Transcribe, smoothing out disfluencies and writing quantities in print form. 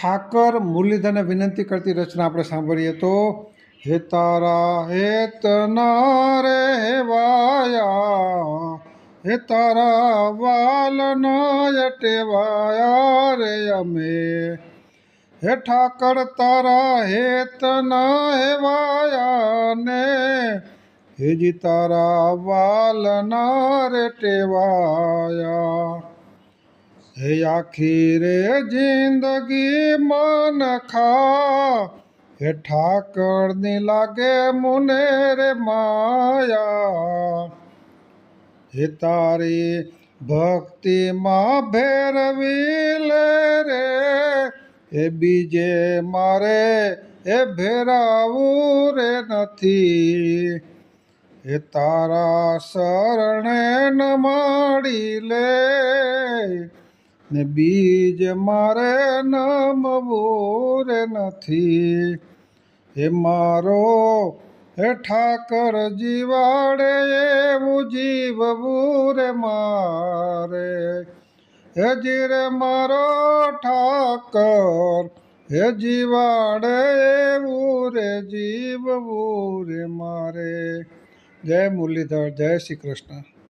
ઠાકર મુરલીધરને વિનંતી કરતી રચના આપણે સાંભળીએ તો હે તારા હેત ના રહેવાયા, હે તારા વાલ ના ટેવાયા રે અમે, હે ઠાકર તારા હેત ના હેવાયા ને, હેજી તારા વાલ ના રે ટેવાયા, હે આખી રે જિંદગી મન ખા, હે ઠાકરની લાગે મુને રે માયા, હે તારી ભક્તિમાં ભેરવી લે રે, એ બીજે મારે એ ભેરાવું રે નથી, હે તારા શરણે નમાડી લે, ને બીજ મારે નમવું રે નથી, હે મારો હે ઠાકર જીવાડે એવું જીવવું રે મારે, હે જીરે મારો ઠાકર હે જીવાડે એવું રે જીવવું રે મારે. જય મુરલીધર, જય શ્રી કૃષ્ણ.